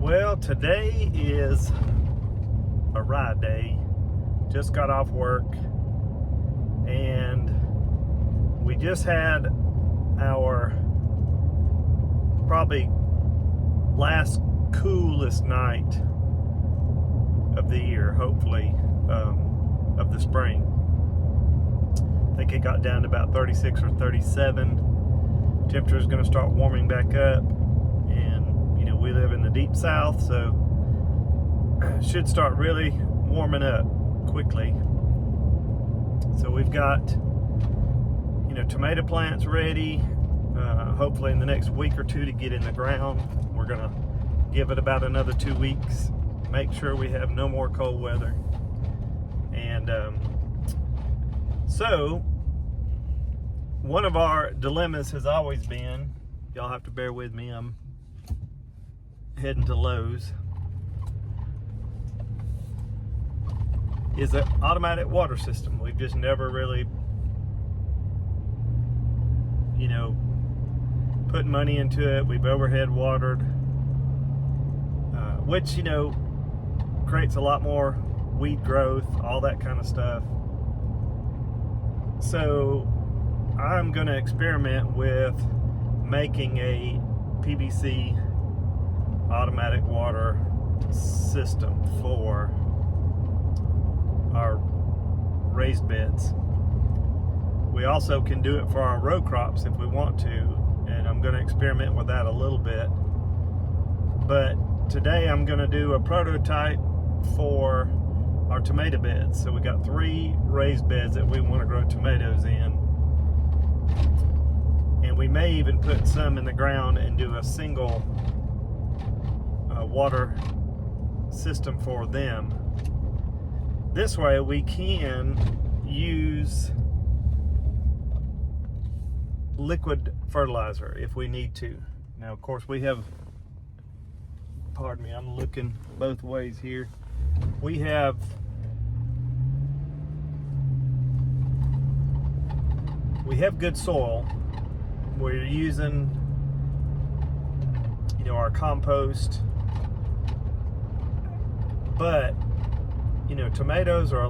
Well, today is a ride day. Just got off work and we just had our probably last coolest night of the year, hopefully, of the spring. I think it got down to about 36 or 37. Temperature is going to start warming back up, and we live in the deep south, so it should start really warming up quickly. So we've got tomato plants ready, hopefully in the next week or two to get in the ground. We're gonna give it about another 2 weeks, make sure we have no more cold weather. And so one of our dilemmas has always been, y'all have to bear with me, I'm heading to Lowe's, is an automatic water system. We've just never really put money into it. We've overhead watered, which creates a lot more weed growth, all that kind of stuff. So I'm going to experiment with making a PVC automatic water system for our raised beds. We also can do it for our row crops if we want to, and I'm going to experiment with that a little bit. But today I'm going to do a prototype for our tomato beds. So we got 3 raised beds that we want to grow tomatoes in, and we may even put some in the ground and do a single water system for them. This way we can use liquid fertilizer if we need to. Now, of course, we have, pardon me, I'm looking both ways here. We have good soil. We're using our compost, but tomatoes are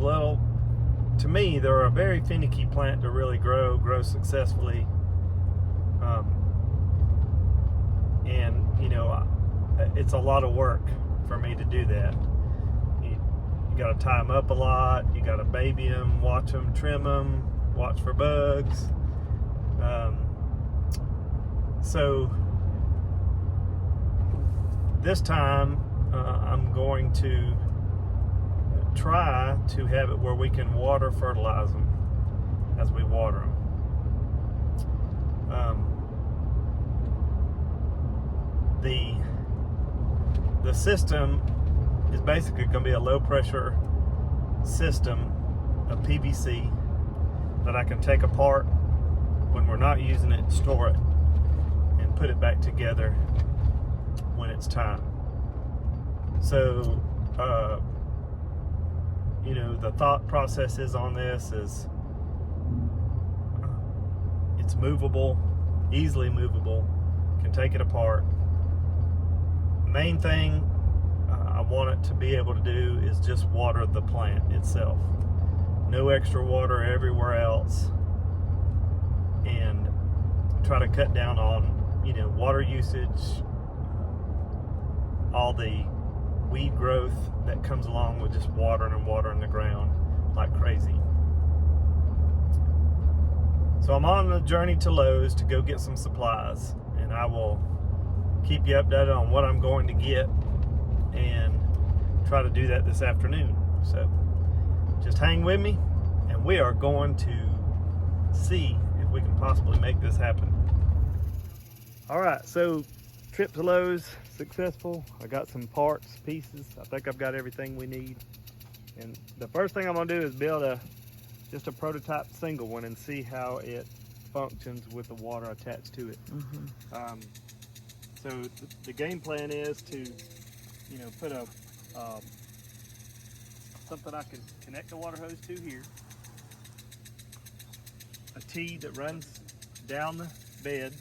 to me, they're a very finicky plant to really grow successfully. And it's a lot of work for me to do that. You got to tie them up a lot. You got to baby them, watch them, trim them, watch for bugs. So this time I'm going to try to have it where we can water fertilize them as we water them. The system is basically going to be a low pressure system of PVC that I can take apart when we're not using it, store it, and put it back together when it's time. So the thought process is on this is it's movable, easily movable, can take it apart. Main thing I want it to be able to do is just water the plant itself. No extra water everywhere else, and try to cut down on water usage, all the weed growth that comes along with just watering the ground like crazy. So I'm on a journey to Lowe's to go get some supplies, and I will keep you updated on what I'm going to get and try to do that this afternoon. So just hang with me, and we are going to see if we can possibly make this happen. All right, so trip to Lowe's successful. I got some parts, pieces. I think I've got everything we need. And the first thing I'm gonna do is build just a prototype single one and see how it functions with the water attached to it. So the game plan is to, put something I can connect the water hose to here, a T that runs down the bed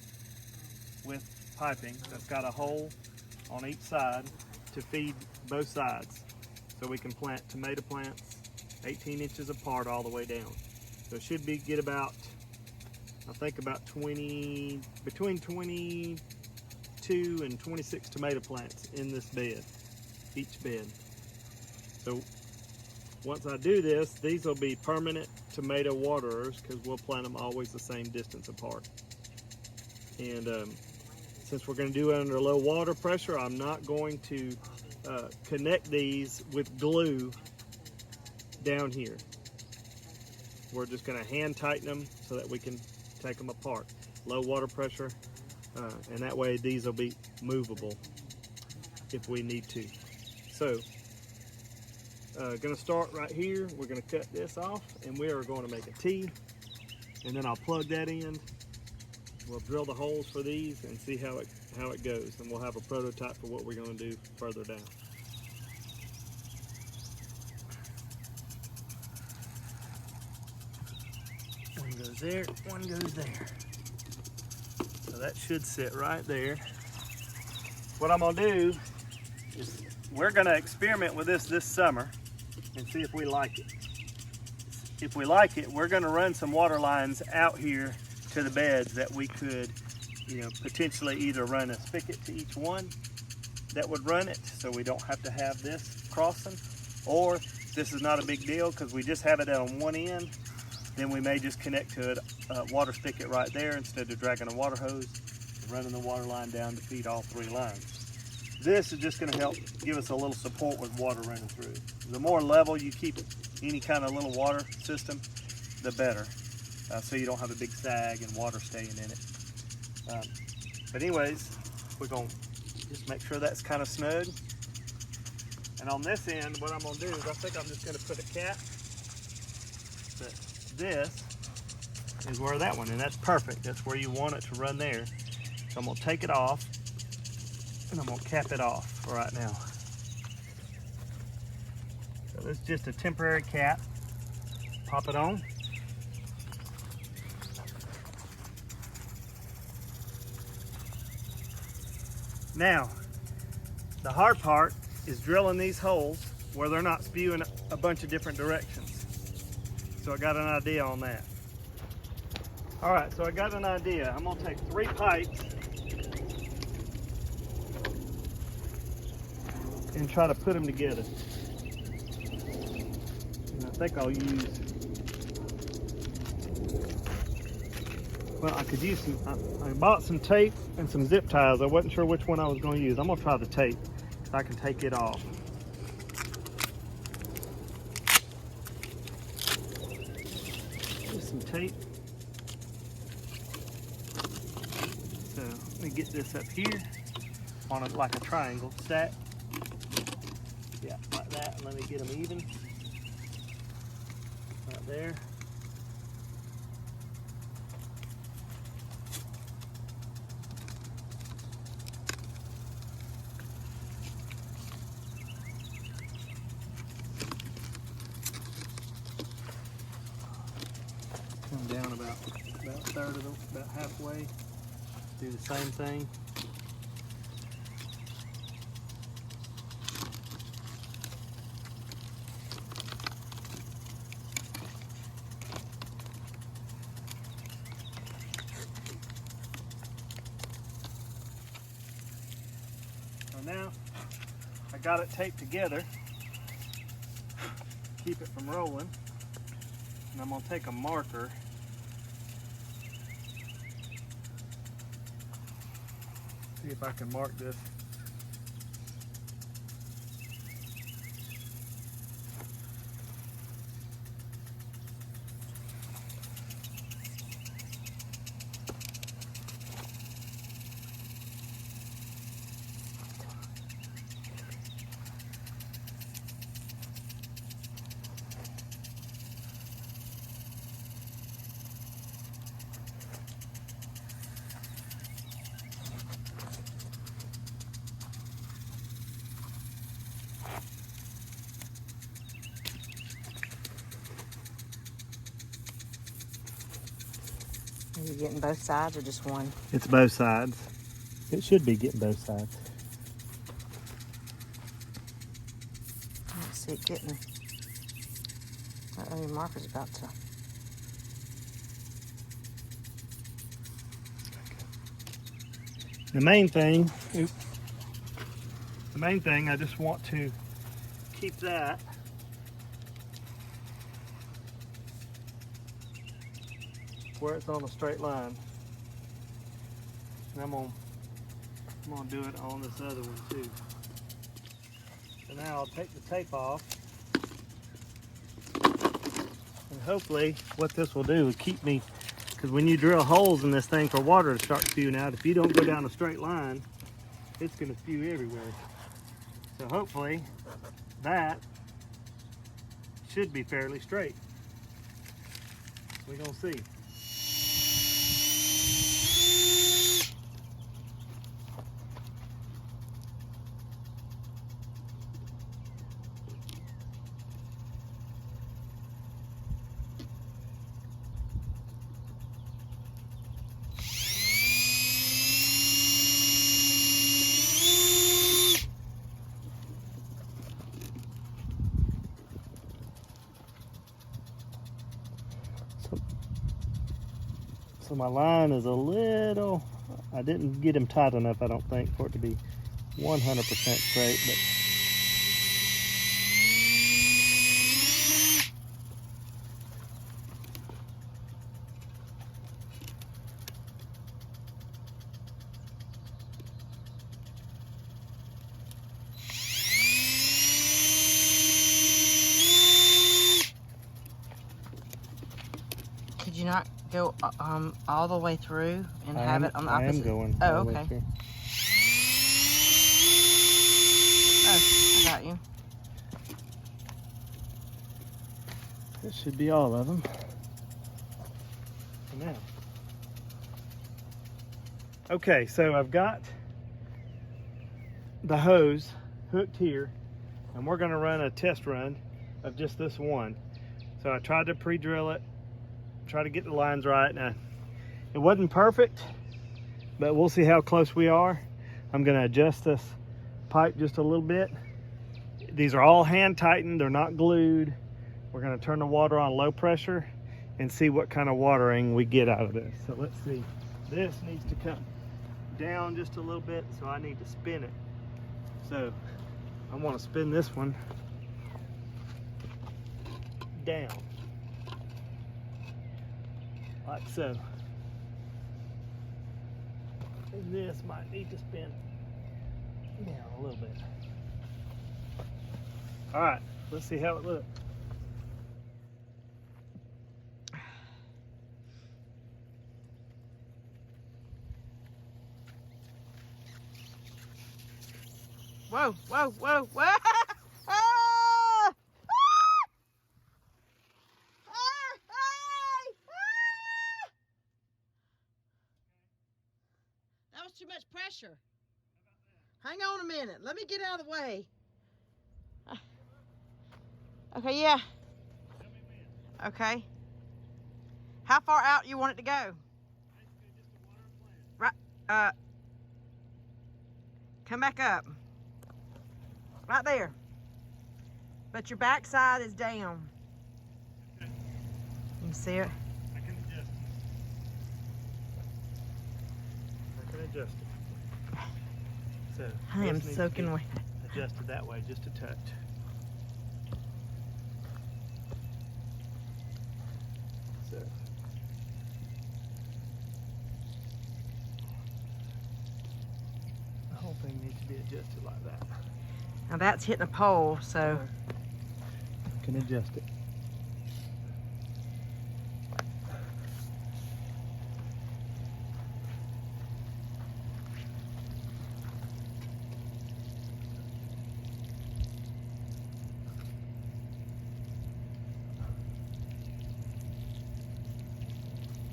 with piping that's got a hole on each side to feed both sides. So we can plant tomato plants 18 inches apart all the way down. So it should get about, I think about between 22 and 26 tomato plants in this bed, each bed. So once I do this, these will be permanent tomato waterers because we'll plant them always the same distance apart. And since we're going to do it under low water pressure, I'm not going to connect these with glue down here. We're just going to hand tighten them so that we can take them apart. Low water pressure, and that way these will be movable if we need to. So, going to start right here. We're going to cut this off, and we are going to make a T, and then I'll plug that in. We'll drill the holes for these and see how it goes, and we'll have a prototype for what we're going to do further down. One goes there, one goes there. So that should sit right there. What I'm going to do is we're going to experiment with this summer and see if we like it. If we like it, we're going to run some water lines out here to the beds that we could, potentially either run a spigot to each one that would run it so we don't have to have this crossing, or this is not a big deal because we just have it on one end, then we may just connect to a water spigot right there instead of dragging a water hose, running the water line down to feed all three lines. This is just going to help give us a little support with water running through. The more level you keep any kind of little water system, the better. So you don't have a big sag and water staying in it. But anyways, we're going to just make sure that's kind of snug. And on this end, what I'm going to do is I think I'm just going to put a cap. But this is where that one, and that's perfect. That's where you want it to run there. So I'm going to take it off, and I'm going to cap it off for right now. So this is just a temporary cap. Pop it on. Now, the hard part is drilling these holes where they're not spewing a bunch of different directions. So I got an idea on that. All right, so I got an idea. I'm gonna take 3 pipes and try to put them together. And I think I'll use, well, I could use some, I bought some tape and some zip ties. I wasn't sure which one I was going to use. I'm going to try the tape so I can take it off. Just some tape. So let me get this up here on like a triangle stack. Yeah, like that. Let me get them even. Right there. Come down about a third of them, about halfway. Do the same thing. So now I got it taped together. Keep it from rolling. And I'm going to take a marker. See if I can mark this. Are you getting both sides or just one? It's both sides. It should be getting both sides. see it getting. Oh, your marker's about to. The main thing, I just want to keep that where it's on a straight line. And I'm gonna do it on this other one too. So now I'll take the tape off, and hopefully what this will do is keep me, because when you drill holes in this thing for water to start spewing out, if you don't go down a straight line, it's going to spew everywhere. So hopefully that should be fairly straight. We're going to see. So my line is a little, I didn't get him tight enough, I don't think, for it to be 100% straight, but Could you not go all the way through and have it on the opposite? I am going. Oh, okay. Oh, I got you. This should be all of them. For now. Okay, so I've got the hose hooked here, and we're going to run a test run of just this one. So I tried to pre-drill it, try to get the lines right. Now, it wasn't perfect, but we'll see how close we are. I'm going to adjust this pipe just a little bit. These are all hand tightened, they're not glued. We're going to turn the water on low pressure and see what kind of watering we get out of this. So let's see. This needs to come down just a little bit, so I need to spin it. So I want to spin this one down, like so. And this might need to spin down a little bit. All right, let's see how it looks. Whoa, whoa, whoa, whoa! That was too much pressure. Hang on a minute. Let me get out of the way. Okay, yeah. Okay. How far out you want it to go? Right. Come back up. Right there. But your back side is down. Okay. You see it? I can adjust it. So I am this needs soaking to be wet. adjusted that way just a touch. So the whole thing needs to be adjusted like that. Now that's hitting a pole, so. I can adjust it.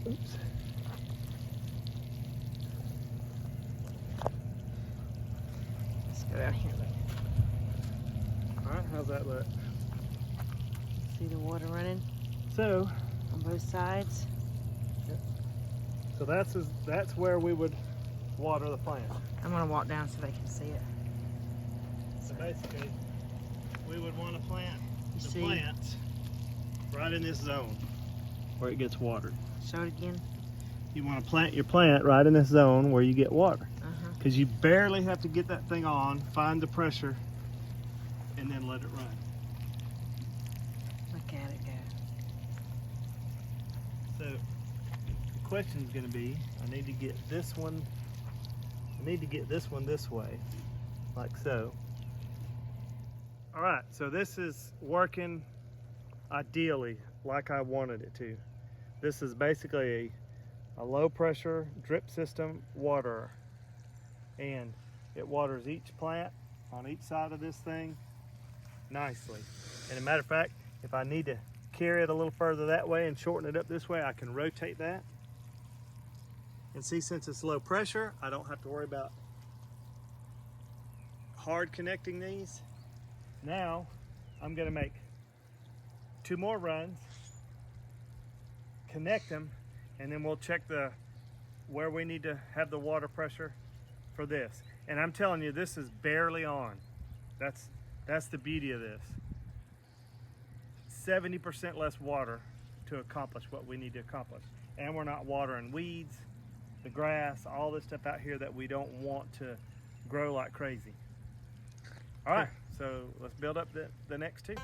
Oops. Let's go down here. All right, how's that look? See the water running So on both sides? So that's where we would water the plant. I'm gonna walk down so they can see it. So basically, we would want to plant the see? plants right in this zone where it gets watered. Show it again. You want to plant your plant right in this zone where you get water. Uh-huh. Because you barely have to get that thing on, find the pressure, and then let it run. Look at it go. So the question is going to be, I need to get this one this way, like so. All right, so this is working ideally like I wanted it to. This is basically a low pressure drip system waterer, and it waters each plant on each side of this thing nicely. And a matter of fact, if I need to carry it a little further that way and shorten it up this way, I can rotate that. And see, since it's low pressure, I don't have to worry about hard connecting these. Now I'm going to make 2 more runs, connect them, and then we'll check where we need to have the water pressure for this. And I'm telling you, this is barely on. That's the beauty of this. 70% less water to accomplish what we need to accomplish. And we're not watering weeds, the grass, all this stuff out here that we don't want to grow like crazy. All right, so let's build up the next 2.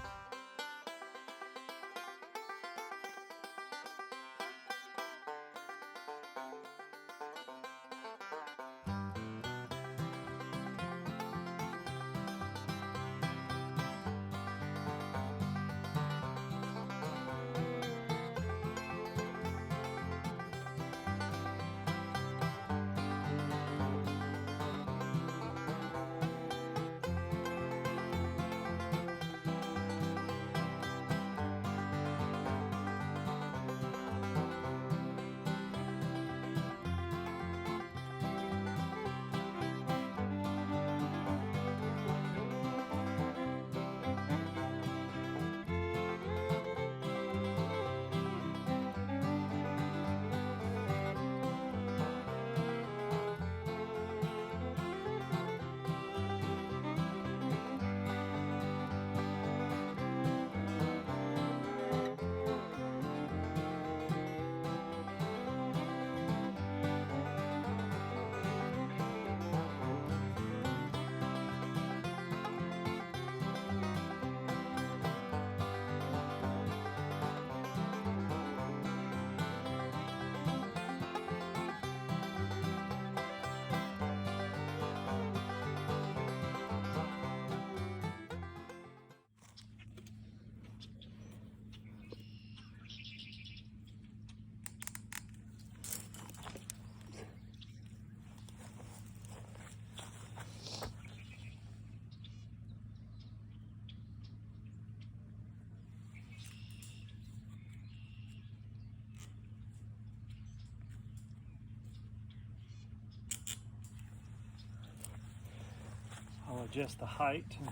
I'll adjust the height and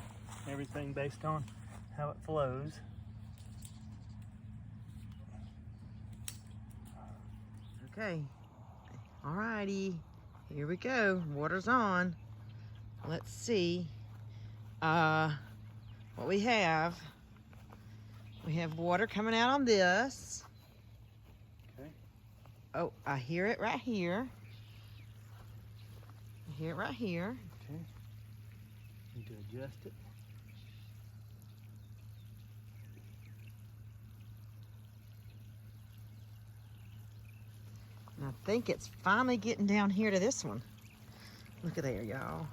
everything based on how it flows. Okay. Alrighty. Here we go. Water's on. Let's see what we have. We have water coming out on this. Okay. Oh, I hear it right here. I hear it right here. Okay. Need to adjust it. And I think it's finally getting down here to this one. Look at there, y'all.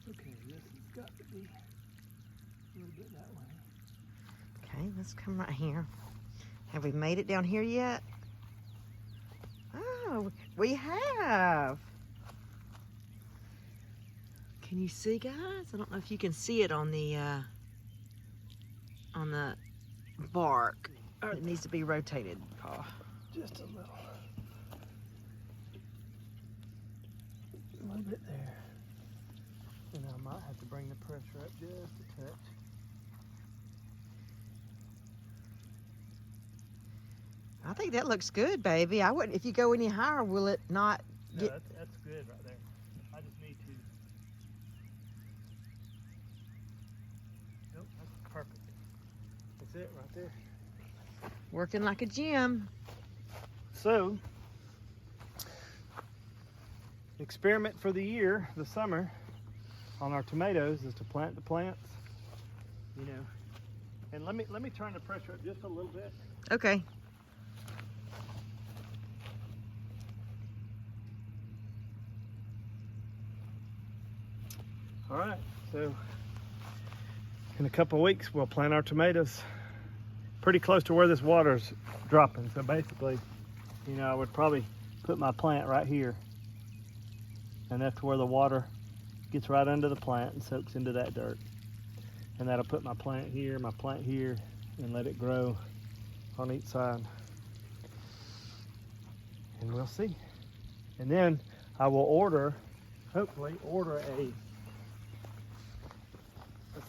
Okay, this has got to be a little bit that way. Okay, let's come right here. Have we made it down here yet? Oh, we have. Can you see, guys? I don't know if you can see it on the bark. It needs to be rotated, Paul. Just a little bit there. And I might have to bring the pressure up just a touch. I think that looks good, baby. I wouldn't. If you go any higher, will it not No, that's good right there. I just need to. Nope, that's perfect. That's it right there. Working like a gym. So, experiment for the year, the summer, on our tomatoes is to plant the plants, you know. And let me turn the pressure up just a little bit. Okay. All right, so in a couple of weeks we'll plant our tomatoes pretty close to where this water's dropping. So basically, you know, I would probably put my plant right here, and that's where the water gets right under the plant and soaks into that dirt. And that'll put my plant here, and let it grow on each side. And we'll see. And then I will hopefully order a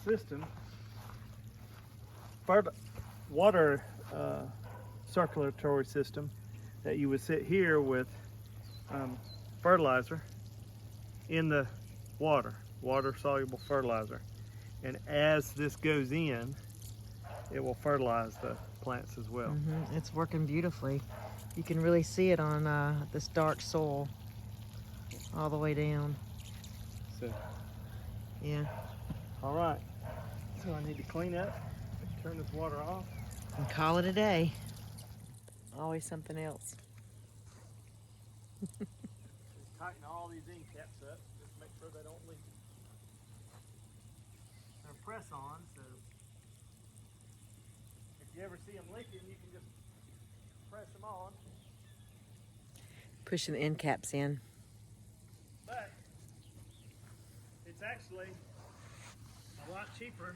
system, water circulatory system, that you would sit here with fertilizer in the water soluble fertilizer, and as this goes in, it will fertilize the plants as well. It's working beautifully. You can really see it on this dark soil all the way down. So, yeah. All right, so I need to clean up, turn this water off, And call it a day. Always something else. just tighten all these end caps up, just make sure they don't leak. And press on, so if you ever see them leaking, you can just press them on. Pushing the end caps in. But it's actually a lot cheaper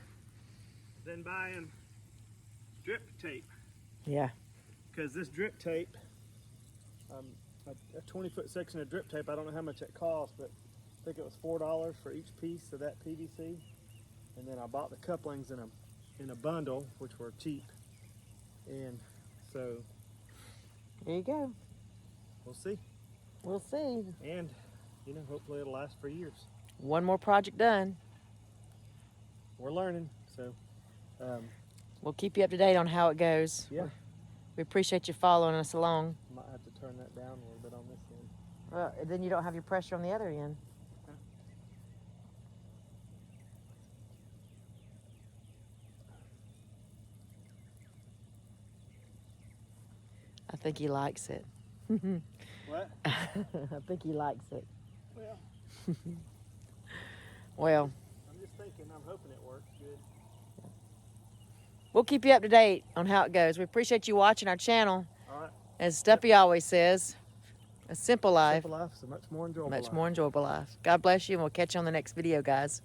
than buying drip tape, Yeah. because this drip tape, a 20-foot section of drip tape, I don't know how much it cost, but I think it was $4 for each piece of that PVC. And then I bought the couplings in a bundle, which were cheap. And so There you go. we'll see. We'll see. And, you know, hopefully it'll last for years. One more project done. We're learning, so We'll keep you up to date on how it goes. yeah. We appreciate you following us along. Might have to turn that down a little bit on this end. Well, then you don't have your pressure on the other end. I think he likes it. What? I think he likes it. Well, Well, I'm just thinking, I'm hoping it works good. we'll keep you up to date on how it goes. We appreciate you watching our channel. All right. As Stumpy always says, a simple life, Simple life is a much more enjoyable much life. more enjoyable life. God bless you, and we'll catch you on the next video, guys.